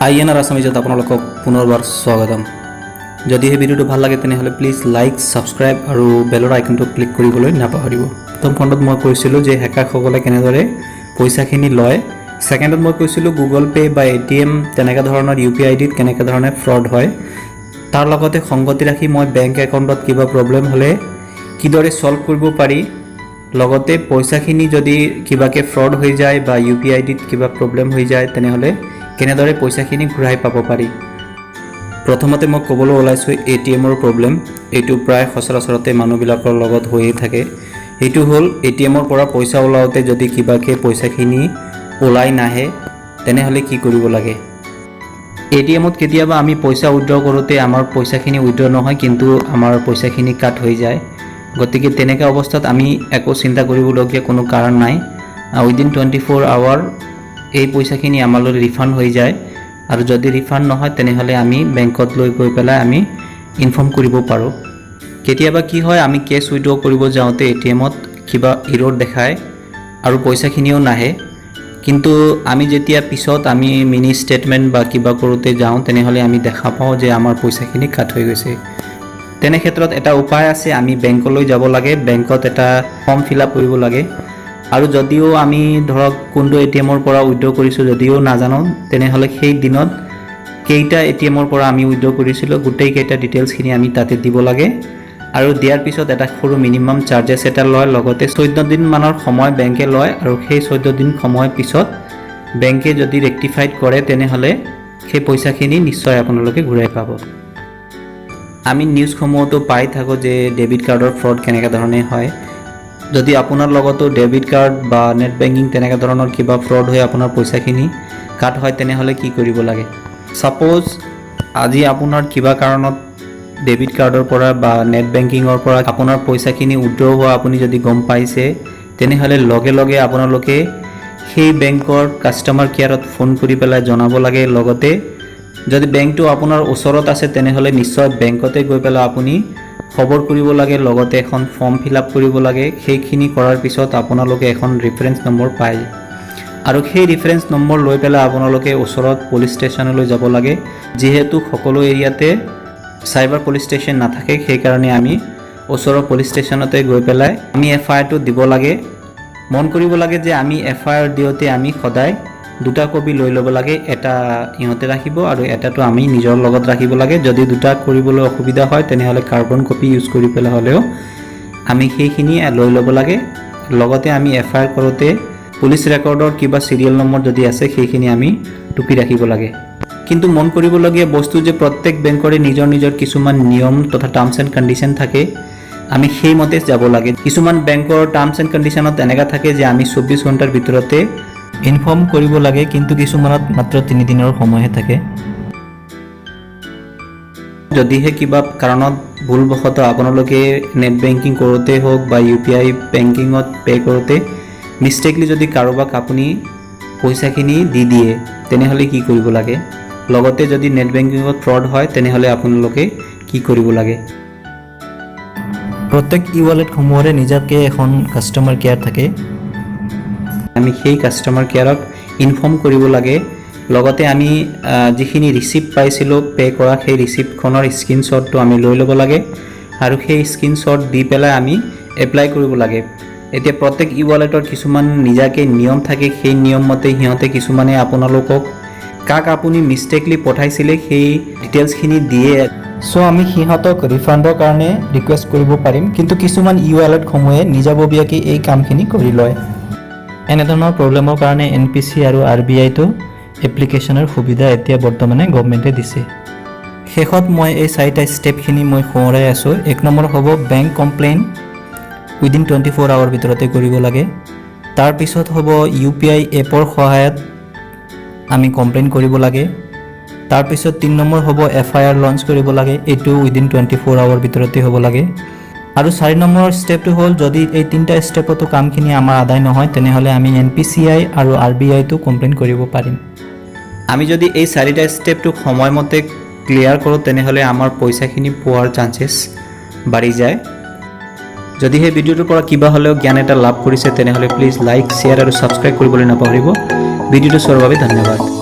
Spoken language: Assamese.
আইএনআৰ আসামিজত আপোনালোকক পুনৰবাৰ স্বাগতম। যদি এই ভিডিঅ'টো ভাল লাগে তেনেহ'লে প্লিজ লাইক, ছাবস্ক্ৰাইব আৰু বেলৰ আইকনটো ক্লিক কৰিবলৈ নাপাহৰিব। প্ৰথম খণ্ডত মই কৈছিলোঁ যে হেকাৰসকলে কেনেদৰে পইচাখিনি লয়। ছেকেণ্ডত মই কৈছিলোঁ গুগল পে' বা ATM তেনেকুৱা ধৰণৰ UPI আইডিত কেনেকৈ ধৰণে ফ্ৰড হয়। তাৰ লগতে সংগতি ৰাখি মই বেংক একাউণ্টত কিবা প্ৰব্লেম হ'লে কিদৰে ছল্ভ কৰিব পাৰি, লগতে পইচাখিনি যদি কিবাকৈ ফ্ৰড হৈ যায় বা UPI আইডিত কিবা প্ৰব্লেম হৈ যায় তেনেহ'লে কেনেদৰে পইচাখিনি ঘূৰাই পাব পাৰি। প্ৰথমতে মই ক'বলৈ ওলাইছোঁ ATMৰ প্ৰব্লেম। এইটো প্ৰায় সচৰাচৰতে মানুহবিলাকৰ লগত হৈয়ে থাকে। এইটো হ'ল ATMৰ পৰা পইচা ওলাওঁতে যদি কিবাকৈ পইচাখিনি ওলাই নাহে তেনেহ'লে কি কৰিব লাগে। ATMত কেতিয়াবা আমি পইচা উইথড্ৰ কৰোঁতে আমাৰ পইচাখিনি উইথড্ৰ নহয়, কিন্তু আমাৰ পইচাখিনি কাট হৈ যায়। গতিকে তেনেকুৱা অৱস্থাত আমি একো চিন্তা কৰিবলগীয়া কোনো কাৰণ নাই। উইদিন 24 আৱাৰ এই পইচাখিনি আমালৈ ৰিফাণ্ড হৈ যায়, আৰু যদি ৰিফাণ্ড নহয় তেনেহ'লে আমি বেংকত লৈ গৈ পেলাই আমি ইনফৰ্ম কৰিব পাৰোঁ। কেতিয়াবা কি হয়, আমি কেছ উইথড্ৰ কৰিব যাওঁতে ATMত কিবা ইৰ'ৰ দেখায় আৰু পইচাখিনিও নাহে, কিন্তু আমি যেতিয়া পিছত আমি মিনি ষ্টেটমেণ্ট বা কিবা কৰোঁতে যাওঁ তেনেহ'লে আমি দেখা পাওঁ যে আমাৰ পইচাখিনি কাট হৈ গৈছে। তেনে ক্ষেত্ৰত এটা উপায় আছে, আমি বেংকলৈ যাব লাগে, বেংকত এটা ফৰ্ম ফিল আপ কৰিব লাগে। আৰু যদিও আমি ধৰক কোনটো ATMৰ পৰা উইথড্ৰ কৰিছোঁ যদিও নাজানো, তেনেহ'লে সেই দিনত কেইটা ATMৰ পৰা আমি উইথড্ৰ কৰিছিলোঁ গোটেইকেইটা ডিটেইলছখিনি আমি তাতে দিব লাগে। আৰু দিয়াৰ পিছত এটা সৰু মিনিমাম চাৰ্জেছ এটা লয়, লগতে 14 দিনমানৰ সময় বেংকে লয়, আৰু সেই 14 দিন সময়ৰ পিছত বেংকে যদি ৰেক্টিফাইড কৰে তেনেহ'লে সেই পইচাখিনি নিশ্চয় আপোনালোকে ঘূৰাই পাব। আমি নিউজসমূহতো পাই থাকোঁ যে ডেবিট কাৰ্ডৰ ফ্ৰড কেনেকুৱা ধৰণে হয়। যদি আপোনাৰ লগতো ডেবিট কাৰ্ড বা নেট বেংকিং তেনেকুৱা ধৰণৰ কিবা ফ্ৰড হৈ আপোনাৰ পইচাখিনি কাট হয় তেনেহ'লে কি কৰিব লাগে। ছাপ'জ আজি আপোনাৰ কিবা কাৰণত ডেবিট কাৰ্ডৰ পৰা বা নেট বেংকিঙৰ পৰা আপোনাৰ পইচাখিনি উইথড্ৰ হোৱা আপুনি যদি গম পাইছে, তেনেহ'লে লগে লগে আপোনালোকে সেই বেংকৰ কাষ্টমাৰ কেয়াৰত ফোন কৰি পেলাই জনাব লাগে। লগতে যদি বেংকটো আপোনাৰ ওচৰত আছে তেনেহ'লে নিশ্চয় বেংকতে গৈ পেলাই আপুনি খবৰ কৰিব লাগে, লগতে এখন ফৰ্ম ফিল আপ কৰিব লাগে। সেইখিনি কৰাৰ পিছত আপোনালোকে এখন ৰেফাৰেঞ্চ নম্বৰ পায়, আৰু সেই ৰেফাৰেঞ্চ নম্বৰ লৈ পেলাই আপোনালোকে ওচৰত পুলিচ ষ্টেচনলৈ যাব লাগে। যিহেতু সকলো এৰিয়াতে চাইবাৰ পুলিচ ষ্টেচন নাথাকে, সেইকাৰণে আমি ওচৰৰ পুলিচ ষ্টেচনতে গৈ পেলাই আমি FIRটো দিব লাগে। মন কৰিব লাগে যে আমি FIR দিওঁতে আমি সদায় 2টা কপি লৈ ল'ব লাগে। এটা ইহঁতে ৰাখিব আৰু এটাটো আমি নিজৰ লগত ৰাখিব লাগে। যদি 2টা কৰিবলৈ অসুবিধা হয় তেনেহ'লে কাৰ্বন কপি ইউজ কৰি পেলাই হ'লেও আমি সেইখিনি লৈ ল'ব লাগে। লগতে আমি FIR কৰোঁতে পুলিচ ৰেকৰ্ডৰ কিবা চিৰিয়েল নম্বৰ যদি আছে সেইখিনি আমি টুকি ৰাখিব লাগে। কিন্তু মন কৰিবলগীয়া বস্তু যে প্ৰত্যেক বেংকৰে নিজৰ নিজৰ কিছুমান নিয়ম তথা টাৰ্মছ এণ্ড কণ্ডিশ্যন থাকে, আমি সেইমতে যাব লাগে। কিছুমান বেংকৰ টাৰ্মছ এণ্ড কণ্ডিশ্যনত এনেকুৱা থাকে যে আমি 24 ঘণ্টাৰ ভিতৰতে ইনফৰ্ম কৰিব লাগে, কিন্তু কিছুমানত মাত্ৰ 3 দিনৰ সময়হে থাকে। যদিহে কিবা কাৰণত ভুলবশতঃ আপোনালোকে নেট বেংকিং কৰোঁতে হওক বা UPI বেংকিঙত পে' কৰোঁতে মিষ্টেকলি যদি কাৰোবাক আপুনি পইচাখিনি দি দিয়ে তেনেহ'লে কি কৰিব লাগে। লগতে যদি নেট বেংকিঙত ফ্ৰড হয় তেনেহ'লে আপোনালোকে কি কৰিব লাগে। প্ৰত্যেক ৱালেটসমূহৰে নিজাকৈ এখন কাষ্টমাৰ কেয়াৰ থাকে। আমি সেই কাষ্টমাৰ কেয়াৰক ইনফৰ্ম কৰিব লাগে। লগতে আমি যিখিনি ৰিচিপ্ট পাইছিলোঁ পে' কৰা সেই ৰিচিপ্টখনৰ স্ক্ৰীনশ্বটটো আমি লৈ ল'ব লাগে, আৰু সেই স্ক্ৰীনশ্বট দি পেলাই আমি এপ্লাই কৰিব লাগে। এতিয়া প্ৰত্যেক ৱালেটৰ কিছুমান নিজাকৈ নিয়ম থাকে, সেই নিয়ম মতে সিহঁতে কিছুমানে আপোনালোকক কাক আপুনি মিষ্টেকলি পঠাইছিলে সেই ডিটেইলছখিনি দিয়ে। চ' আমি সিহঁতক ৰিফাণ্ডৰ কাৰণে ৰিকুৱেষ্ট কৰিব পাৰিম, কিন্তু কিছুমান ৱালেটসমূহে নিজাববীয়াকৈ এই কামখিনি কৰি লয়। এনেধৰণৰ প্ৰব্লেমৰ কাৰণে NPC আৰু RBIতো এপ্লিকেশ্যনৰ সুবিধা এতিয়া বৰ্তমানে গভৰ্ণমেণ্টে দিছে। শেষত মই এই 4টা ষ্টেপখিনি মই সোঁৱৰাই আছোঁ। 1 নম্বৰ হ'ব বেংক কমপ্লেইন উইদিন 24 আৱাৰ ভিতৰতে কৰিব লাগে। তাৰপিছত হ'ব UPI এপৰ সহায়ত আমি কমপ্লেইন কৰিব লাগে। তাৰপিছত 3 নম্বৰ হ'ব FIR লঞ্চ কৰিব লাগে, এইটো উইদিন 24 আৱাৰ ভিতৰতে হ'ব লাগে। আৰু 4 নম্বৰ ষ্টেপটো হ'ল যদি এই 3টা ষ্টেপতো কামখিনি আমাৰ আদায় নহয় তেনেহ'লে আমি NPCI আৰু RBIতো কমপ্লেইন কৰিব পাৰিম। আমি যদি এই 4টা ষ্টেপটোক সময়মতে ক্লিয়াৰ কৰোঁ তেনেহ'লে আমাৰ পইচাখিনি পোৱাৰ চান্সেছ বাঢ়ি যায়। যদি সেই ভিডিঅ'টোৰ পৰা কিবা হ'লেও জ্ঞান এটা লাভ কৰিছে তেনেহ'লে প্লিজ লাইক, শ্বেয়াৰ আৰু ছাবস্ক্ৰাইব কৰিবলৈ নাপাহৰিব। ভিডিঅ'টো চোৱাৰ বাবে ধন্যবাদ।